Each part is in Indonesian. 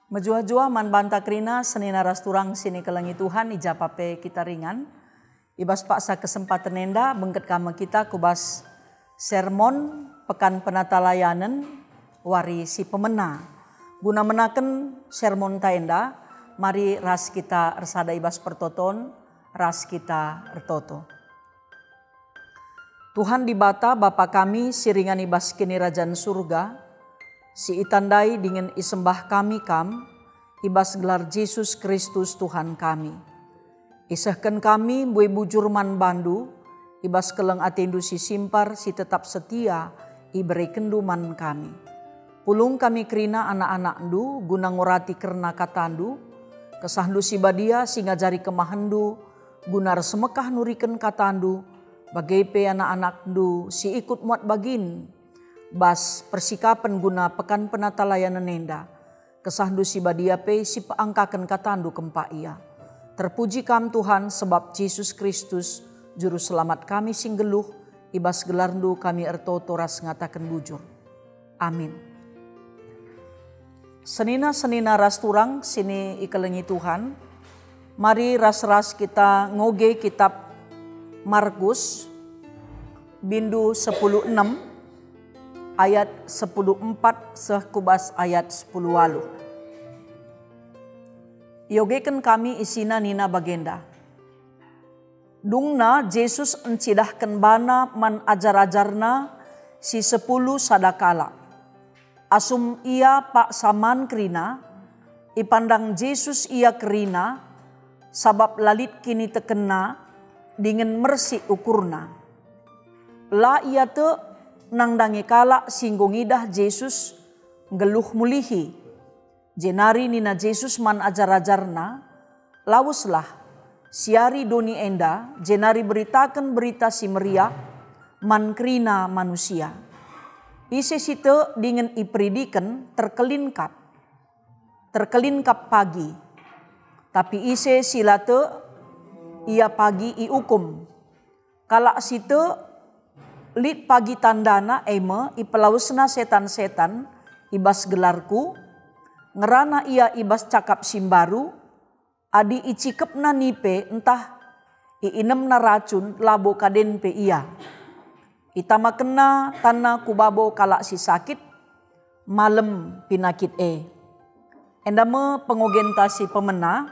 Majua-jua man banta krina senina rasturang sini kelengi Tuhan ijapape kita ringan. Ibas paksa kesempatan nenda bengket kama kita kubas sermon pekan penata layanan wari si pemena. Guna menaken sermon taenda mari ras kita ersada ibas pertoton ras kita ertoto. Tuhan di bata Bapa kami siringan ibas kini rajan surga, si itandai dengan isembah kami ibas gelar Yesus Kristus Tuhan kami. Isahkan kami bui bujur man bandu, ibas keleng atendu si simpar si tetap setia, iberi kenduman kami. Pulung kami kerina anak-anak ndu, guna ngurati kerna katandu, kesahdu si badia singa jari kemahandu, gunar semekah nuriken katandu, bagai pe anak-anak ndu si ikut muat bagin, bas persikapan guna pekan penata layanan nenda, kesahdu si badia pe si peangkakan katandu kempa ia. Terpuji kam Tuhan sebab Yesus Kristus juru selamat kami sing geluh, ibas gelarndu kami ertoto ras ngatakan bujur. Amin. Senina ras turang sini ikelengi Tuhan. Mari ras-ras kita ngoge kitab Markus bindu 10:6 ayat 10:4 sekubas ayat 10:8. Yogeken kami isina nina bagenda. Dungna Yesus encidahkan bana man ajar-ajarna si 10 sadakala. Asum ia pak saman kerina, ipandang Yesus ia kerina, sabab lalit kini tekena, dengan mersi ukurna. La ia te nangdangi kala singgung idah Yesus geluh mulihi. Jenari nina Yesus man ajar-ajarna, lawuslah siari doni enda, jenari beritakan berita si meriah, man kerina manusia. Ise site dengan ipridikan terkelinkap pagi. Tapi ise silate ia pagi iukum. Kala site lit pagi tandana eme ipelawusna setan-setan ibas gelarku, ngerana ia ibas cakap simbaru, adi icikepna nipe entah iinem na racun labo kaden pe ia. Itama kena tanah kubabo kala si sakit, malam pinakit Endame pengogenta si pemena,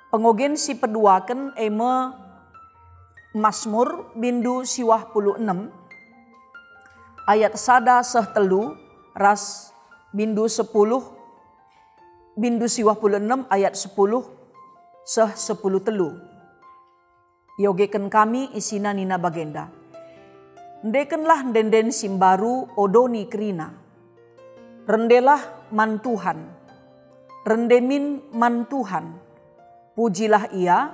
pengogen si peduaken eme Mazmur bindu siwah 16 ayat sada seh telu ras bindu 10 bindu siwah 16 ayat 10 seh 10 telu. Yogeken kami isina nina bagenda. Ndekenlah denden simbaru odoni kerina. Rendelah man Tuhan. Rendemin man Tuhan. Pujilah ia.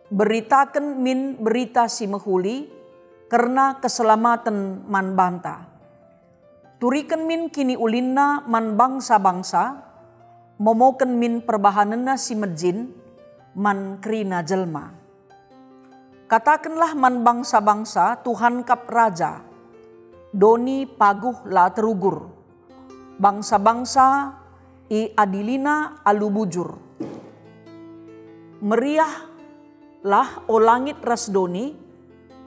Beritakan min berita si mehuli. Karena keselamatan man banta. Turikan min kini ulinna man bangsa-bangsa. Momoken min perbahanena si mejin. Man kerina jelma. Katakanlah man bangsa-bangsa Tuhan kap raja, doni paguh la terugur, bangsa-bangsa i adilina alu bujur. Meriahlah o langit ras doni,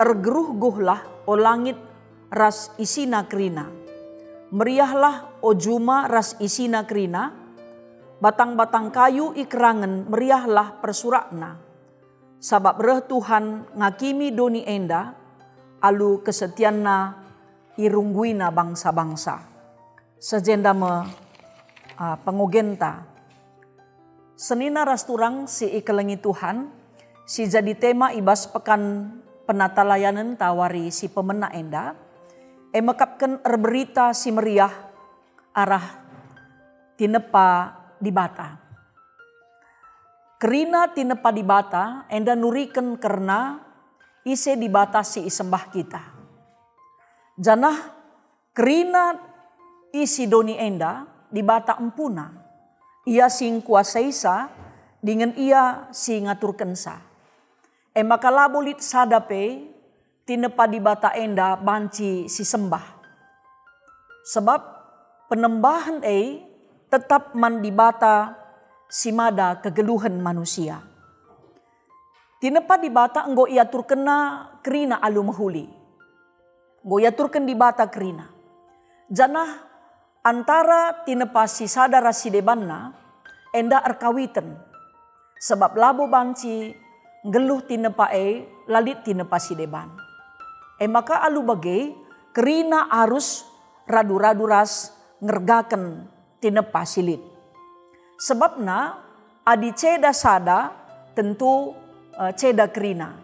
ergeruh-guhlah o langit ras isina kerina. Meriahlah o juma ras isina kerina, batang-batang kayu ikrangen meriahlah persurakna. Sabab reh Tuhan ngakimi doni enda, alu kesetianna irungguina bangsa-bangsa. Sejendama pengogenta. Senina rasturang si ikelengi Tuhan, si jadi tema ibas pekan penata layanan tawari si pemena enda, mekapkan erberita si meriah arah tinepa di bata. Kerina tinepa di bata, enda nuriken karena ise dibatasi isembah kita. Janah kerina isi doni enda di bata empuna. Ia sing kuasa isa dengan ia sing ngaturken sa. Maka labolit sadape tinepa di bata enda banci si sembah. Sebab penembahan tetap mandibata simada kegeluhan manusia. Tinepa dibata enggo iatur kena kerina alu mahuli. Enggo iaturkan dibata kerina. Janah antara tinepa si sadara si debanna enda erkawitan. Sebab labo banci geluh tinepa lalit tinepa si deban. Maka alu bagai kerina arus radu-radu ras ngergaken tinepa silit. Sebabna adi ceda sada tentu ceda kerina.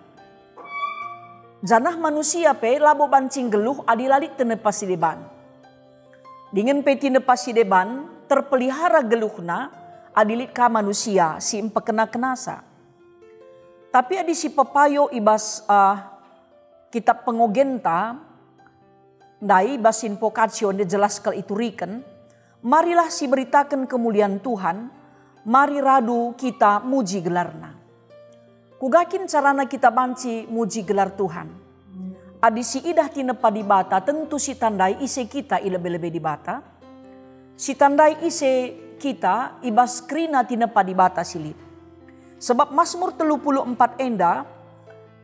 Janah manusia pe labo bancing geluh adi lalit tinepa si deban. Dengan pe tinepa si deban terpelihara geluhna adilit ka manusia si empekena kenasa. Tapi adi si papayo ibas kitab pengogenta dai basin pokacio dijelaskan iturikan, marilah si beritakan kemuliaan Tuhan, mari radu kita muji gelarna. Kugakin carana kita banci muji gelar Tuhan. Adi si idah tinepa dibata tentu si tandai ise kita ilebe-lebe dibata. Si tandai ise kita ibas krina tinepa dibata silit. Sebab Mazmur 34 enda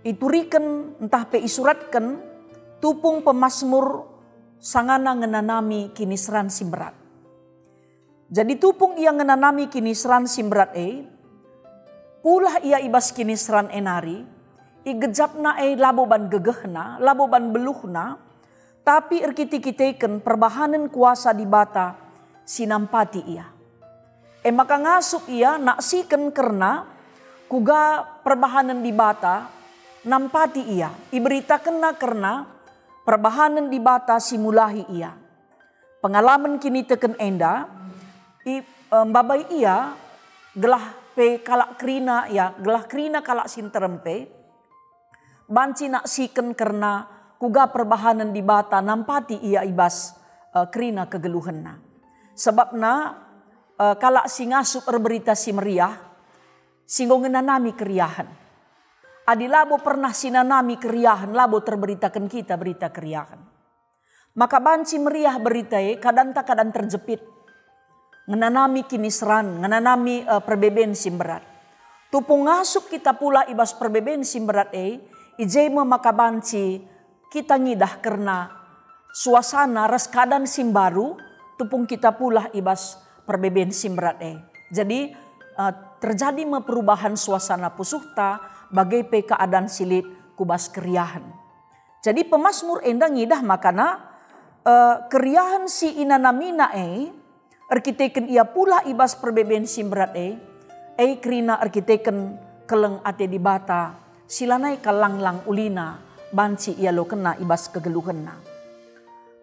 iturikan entah pe isuratkan tupung pemazmur sangana ngenanami kinisran simberat. Jadi tupung ia ngenanami kinisran simberat pulah ia ibas kinisran enari igejapna laboban gegehna, laboban beluhna, tapi erkiti-kiteken perbahanan kuasa dibata sinampati ia. Maka ngasup ia naksikan karena kuga perbahanan dibata nampati ia, iberitakan na karena perbahanan dibata simulahi ia. Pengalaman kini teken enda, babai ia gelah pe kalak krina ya, gelah krina kalak sinterempe, banci naksikan karena kuga perbahanan dibata nampati ia ibas krina kegeluhenna. Sebabna kalak singasup berita si meriah, singgo ngenanami keriahan. Adi labo pernah sinanami keriahan, labo terberitakan kita berita keriahan. Maka banci meriah berita kadang tak kadang terjepit. Ngenanami kinisran, ngenanami perbeben simberat. Tupung ngasuk kita pula ibas perbeben simberat ijema maka banci kita ngidah karena suasana res kadan simbaru, tupung kita pula ibas perbeben simberat Jadi terjadi perubahan suasana pusuhta bagai pe keadaan silit kubas keriahan. Jadi pemazmur enda ngidah makana keriahan si inanamina arkiteken ia pula ibas perbeben simberat krina arkiteken keleng ate dibata silanai kalanglang ulina banci ia lo kena ibas kegeluhenna.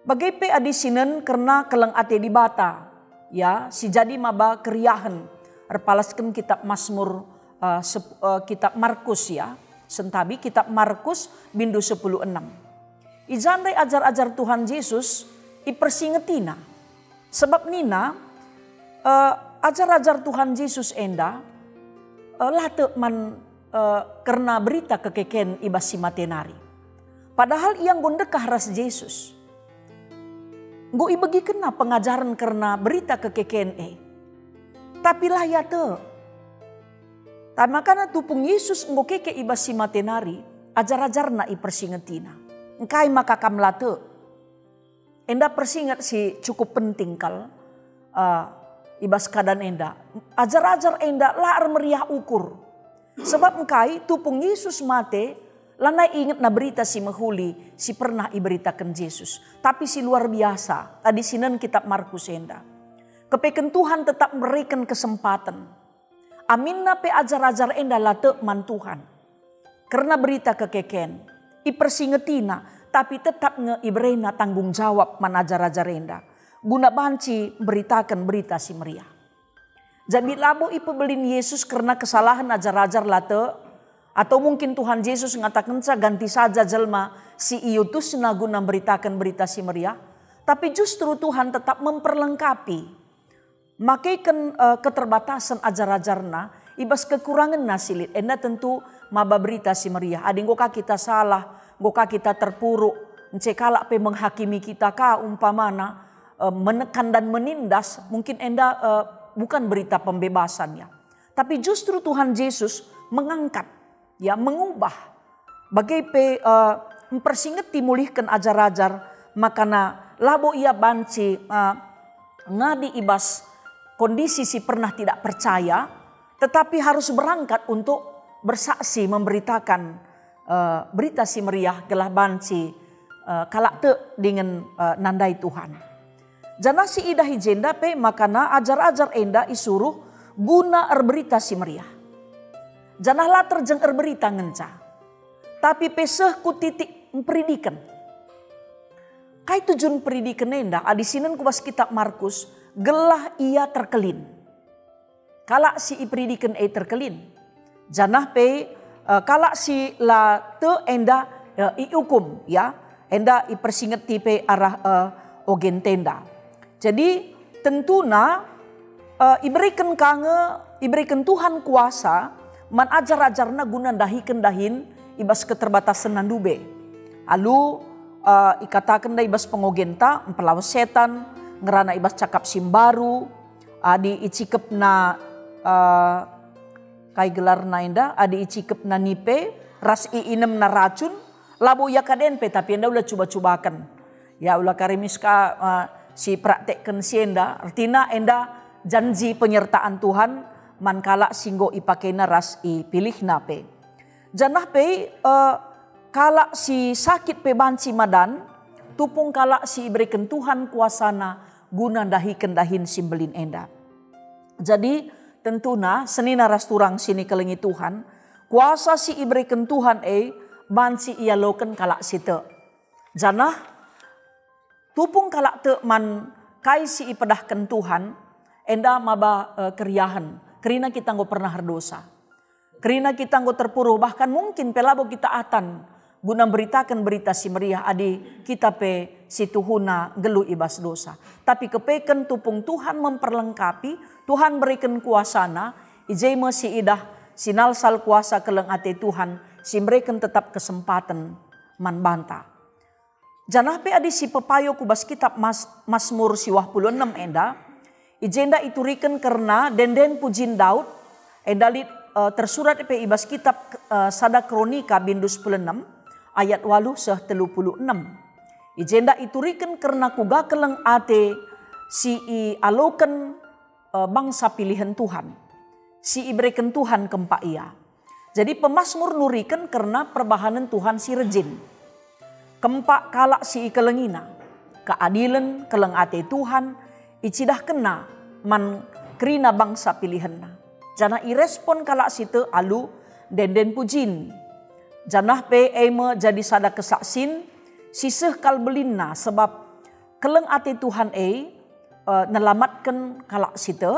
Bagai pe adisinen karena keleng ate dibata ya si jadi maba keriahan erpalaskan kitab Mazmur kitab Markus ya, sentabi kitab Markus bindu 10:6. Ijandai ajar-ajar Tuhan Yesus ipersingetina. Sebab nina ajar-ajar Tuhan Yesus enda late man karena berita kekeken ibas si matenari. Padahal yang gondekah ras Yesus. Go ibagi kena pengajaran karena berita kekeken Tapi lah ya te. Tamakana tupung Yesus enggo keke ibas si matenari, ajar-ajarna ipersingetina. Engkai maka kamlate. Enda persingat si cukup penting kal ibas kadan enda. Ajar-ajar enda laar meriah ukur. Sebab engkai tupung Yesus mate, lanai ingat na berita si mahuli, si pernah iberitakan Yesus. Tapi si luar biasa, tadi sinan kitab Markus enda. Kepeken Tuhan tetap memberikan kesempatan. Amin na pe ajar-ajar enda late man Tuhan. Karena berita kekeken. Ipersingetina. Tapi tetap ngeibrena tanggung jawab man ajar-ajar enda. Guna banci beritakan berita si meriah. Jadi labo ipebelin Yesus karena kesalahan ajar-ajar late. Atau mungkin Tuhan Yesus ngatakan ganti saja jelma si iutus na guna beritakan berita si meriah. Tapi justru Tuhan tetap memperlengkapi. Makaikan keterbatasan ajar-ajarna, ibas kekurangan nasilit. Enda tentu maba berita si meriah. Ading goka kita salah, goka kita terpuruk. Ncekalak pe menghakimi kita ka umpamana. menekan dan menindas, mungkin Anda bukan berita pembebasan ya. Tapi justru Tuhan Yesus mengangkat, ya, mengubah. Bagai mempersingeti mulihkan ajar-ajar, makana labo ia banci ngadi ibas kondisi si pernah tidak percaya, tetapi harus berangkat untuk bersaksi memberitakan berita si meriah gelah banci kalak te dengan nandai Tuhan. Jana si idah hijenda pe makana ajar-ajar enda isuruh guna berita si meriah. Janah lah terjeng berita ngenca. Tapi peseh ku titik pendidikan. Kai tujuan pendidikan enda adisinan kubas kitab Markus gelah ia terkelin. Kalak si pendidikan terkelin. Janah pe kalak si la te enda iukum ya. Enda ipersingeti pe arah ogen tenda. Jadi tentuna iberikan iberikan Tuhan kuasa man ajar-ajarna guna dahikan dahin ibas keterbatasan nandube. Lalu ikatakan da ibas pengogenta empelawas setan ngerana ibas cakap simbaru adi icikep na kai gelar na inda adi icikep na nipe ras inem na racun labo ya kadenpe tapi enda ulah coba-cobakan ya ulah karimiska si praktekkan si enda artinya enda janji penyertaan Tuhan mankala singgo ipakena ras pilih nape. Janah pe kala si sakit pe banci madan tupung kala si iberikan Tuhan kuasana guna dahikan dahin simbelin enda. Jadi tentuna senina ras turang sini kelengi Tuhan kuasa si iberikan Tuhan banci ia loken kala site. Janah tupung kalak te man kai si ipedahkan Tuhan, enda maba keriahan. Kerina kita nggak pernah berdosa. Kerina kita nggak terpuruh. Bahkan mungkin pelabo kita atan. Guna beritakan berita si meriah adi kita pe si tuhuna gelu ibas dosa. Tapi kepeken tupung Tuhan memperlengkapi. Tuhan berikan kuasana. Ijema si idah sinal sal kuasa keleng ate Tuhan. Si berikan tetap kesempatan man banta. Janah pe adi si pepayo kubas kitab Mazmur 26 enda. Ijenda iturikan karena denden pujin Daud. Enda tersurat pe ibas kitab Sada Kronika bindu 16 ayat 8-36. Ijenda iturikan karena kuga keleng ate si aloken bangsa pilihan Tuhan. Si iberikan Tuhan kempa ia. Jadi pemazmur nurikan karena perbahanan Tuhan si rejin. Kempak kalak si ikelengina, keadilan keleng ate Tuhan, icidah kena man kerina bangsa pilihanna. Janah irespon kalak situ alu denden pujin. Janah pe eme jadi sada kesaksin, siseh kal belinna sebab keleng ate Tuhan nelamatkan kalak situ.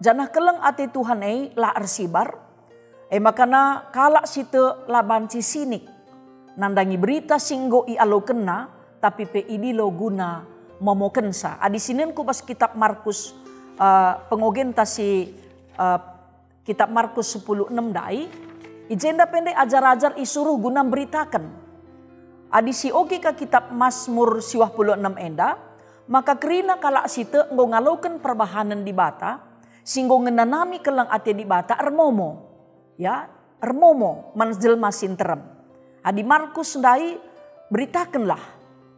Janah keleng ate Tuhan la arsibar, makana kalak situ la banci sinik. Nandangi berita singgo i alo kena tapi pe idilo guna momokensa. Adisinin ku pas kitab Markus pengogenta si kitab Markus 10:6 dai ijenda pendek ajar-ajar isuruh guna beritakan. Adisi oge ka kitab Mazmur 26 enda maka kerina kala site nggo ngaloken perbahanan di bata singgo ngenanami keleng ate di bata ermomo ya ermomo manjelma sinterem. Adi Markus dai beritakanlah,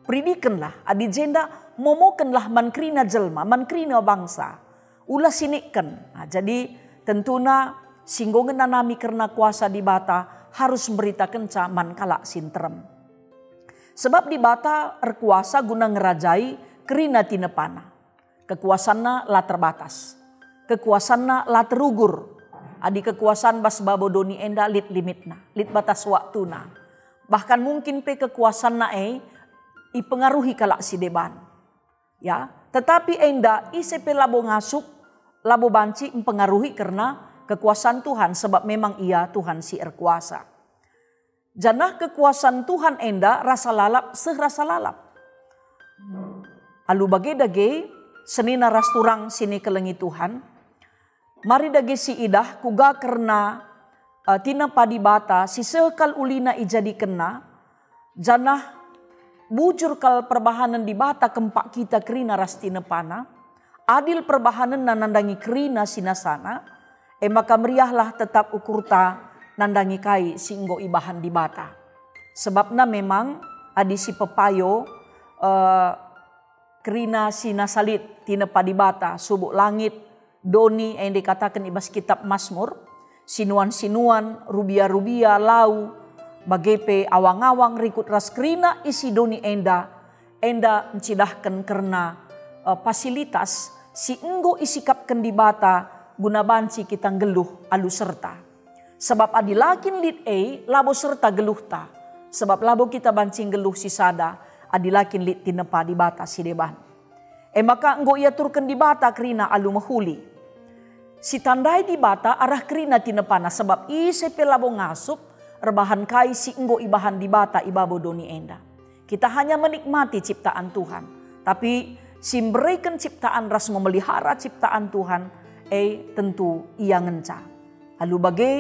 predikanlah, adi jenda momokenlah mankrina jelma, mankrina bangsa. Ulah sinikkan. Nah, jadi tentuna singgongan nanami karena kuasa di bata harus memberitakan man kalak sinterem. Sebab di bata erkuasa guna ngerajai kerina tinepana. Kekuasanna la terbatas. Kekuasanna la terugur. Adi kekuasaan bas babodoni enda lit limitna, lit batas waktuna. Bahkan mungkin pe kekuasaan nae ipengaruhi kalak si deban. Ya, tetapi enda isepe labo ngasuk, labo banci mempengaruhi karena kekuasaan Tuhan sebab memang ia Tuhan si erkuasa. Janah kekuasaan Tuhan enda rasa lalap serasa lalap. Alu bage-dage senina ras turang sini kelengi Tuhan. Mari dage si idah kuga karena tina padi bata si sekal ulina ijadi kena janah bujur kal perbahanan di bata kempak kita kerina rastina pana, adil perbahanan nandangi kerina sinasana, maka meriahlah tetap ukurta nandangi kai singgo ibahan di bata. Sebabna memang adi si pepayo kerina sinasalit tina padibata subuk langit doni yang dikatakan ibas kitab Mazmur, sinuan-sinuan rubia-rubia lau bagepe awang-awang rikut ras kerina isi doni enda mencidahkan karena fasilitas si enggo isikapkan di bata guna banci kita geluh alu serta. Sebab adilakin lit labo serta geluh ta. Sebab labo kita bancing geluh si sada adilakin lit tinepa di bata si deban. Maka enggo ia turkan di bata kerina alu mahuli. Si tandai di bata arah kerina tinepana sebab isepe labo ngasup rebahan kai si enggo ibahan di bata ibabo doni enda. Kita hanya menikmati ciptaan Tuhan. Tapi simberikan ciptaan ras memelihara ciptaan Tuhan tentu ia ngenca. Lalu bagai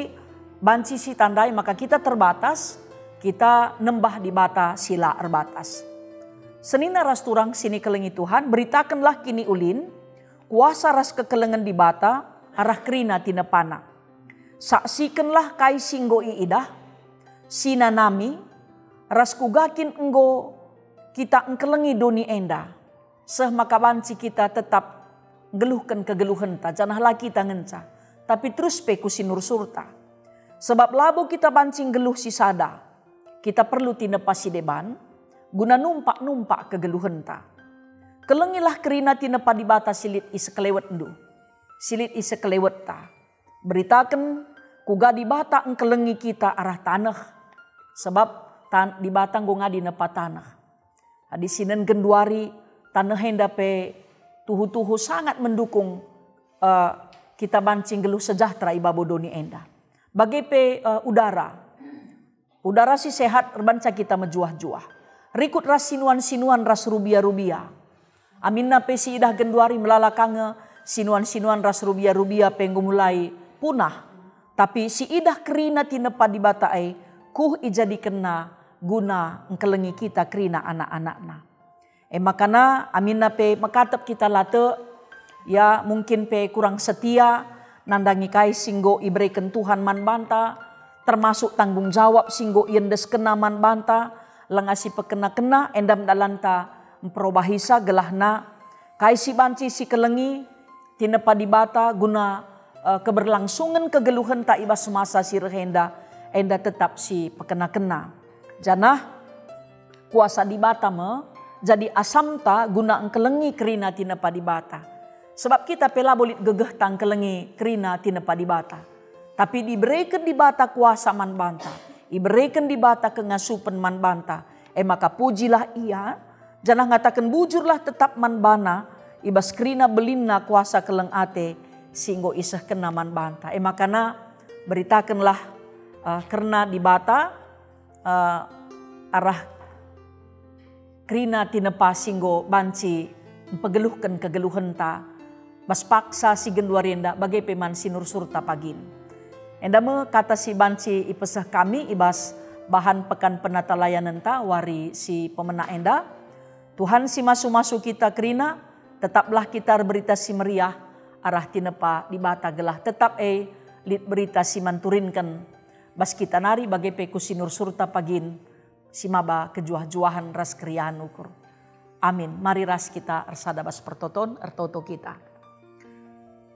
banci si tandai maka kita terbatas, kita nembah di bata sila erbatas. Senina ras turang sini kelengi Tuhan, beritakanlah kini ulin, kuasa ras kekelengan di bata, arah kerina tina pana. Saksikanlah kai singgo iidah, sina nami, ras kugakin enggo kita engkelengi doni enda. Seh maka banci kita tetap geluhkan kegeluhan ta, janahlah kita ngenca. Tapi terus peku sinur surta. Sebab labo kita bancing geluh si sada, kita perlu tinepa si deban, guna numpak kegeluhan ta. Kelengilah kerina tinepa di bata silit isa kelewet ndu. Silit isa kelewet ta. Beritakan kuga di bata engkelengi kita arah tanah. Sebab di bata ngonga di nepa tanah. Di sinen genduari tanah hendape tuhu-tuhu sangat mendukung kita bancing geluh sejahtera ibabo doni enda. Bagepe udara si sehat banca kita mejuah-juah. Rikut ras sinuan-sinuan ras rubia-rubia. Amin na pe si idah genduari melalakange sinuan-sinuan ras rubia-rubia penggu mulai punah. Tapi si idah kerina tinepa di bata kuh ijadi kena guna engkelengi kita kerina anak-anakna. Makana amin na pe makatap kita late ya mungkin pe kurang setia nandangi kai singgo iberikan Tuhan man banta termasuk tanggung jawab singgo yendes kena man banta langasi pekena-kena endam dalanta memperobahisa gelahna kai si banci si kelengi tinepa di bata guna keberlangsungan kegeluhan tak iba semasa si rehenda enda tetap si pekena-kena. Janah kuasa di bata jadi asam ta guna engkelengi kerina tinepa di bata. Sebab kita pela bolit gegeh tang kelengi kerina tinepa di bata. Tapi diberikan di bata kuasa man banta. Diberikan di bata kengasupan man banta. Maka pujilah ia. Jangan ngatakan bujurlah tetap man bana. Ibas kerina belinna kuasa keleng ate. Singgo isah kena man banta. Makana beritakanlah kerna di bata. Arah kerina tinepa singgo banci. Pegeluhkan kegeluhan ta. Bas paksa si genduarienda bagai peman sinur surta pagin. Endame kata si banci ipesah kami ibas bahan pekan penata layanan ta wari si pemena enda. Tuhan si masu-masu kita kerina tetaplah kita berita si meriah arah tinepa di bata gelah tetap lit berita si manturinkan bas kita nari bagai peku sinur surta pagin si maba kejuah-juahan ras krian ukur. Amin. Mari ras kita ersada bas pertoton ertoto kita.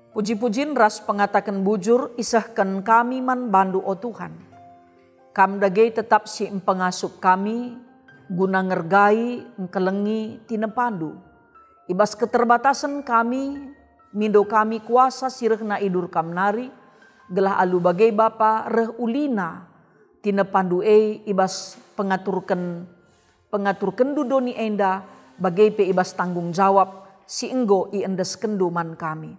Puji-pujin ras pengatakan bujur isahkan kami man bandu o Tuhan. Kam dagay tetap si empengasup kami guna ngergai engkelengi tinepandu. Ibas keterbatasan kami mindo kami kuasa sirehna idur kam nari gelah alu bagai bapa reh ulina tinepandu ibas pengaturkan dudoni enda bagai pe ibas tanggung jawab si enggo iendes kenduman kami.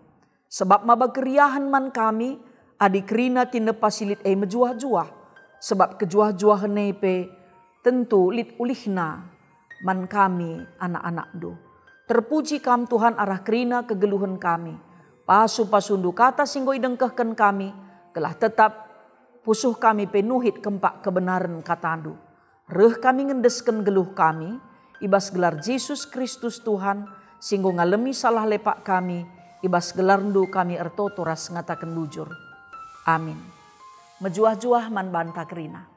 Sebab mabageriahan man kami adik rina tinepa silit mejuah-juah. Sebab kejuah-juah nepe tentu lit ulihna man kami anak-anak do. Terpuji kam Tuhan arah kerina kegeluhan kami. Pasu-pasundu kata singgo idengkehkan kami. Kelah tetap pusuh kami penuhit kempak kebenaran katandu. Reh kami ngendesken geluh kami. ibas gelar Yesus Kristus Tuhan, singgo ngalemi salah lepak kami, ibas gelar ndu kami ertoto ras ngatakan bujur. Amin. Mejuah-juah man banta kerina.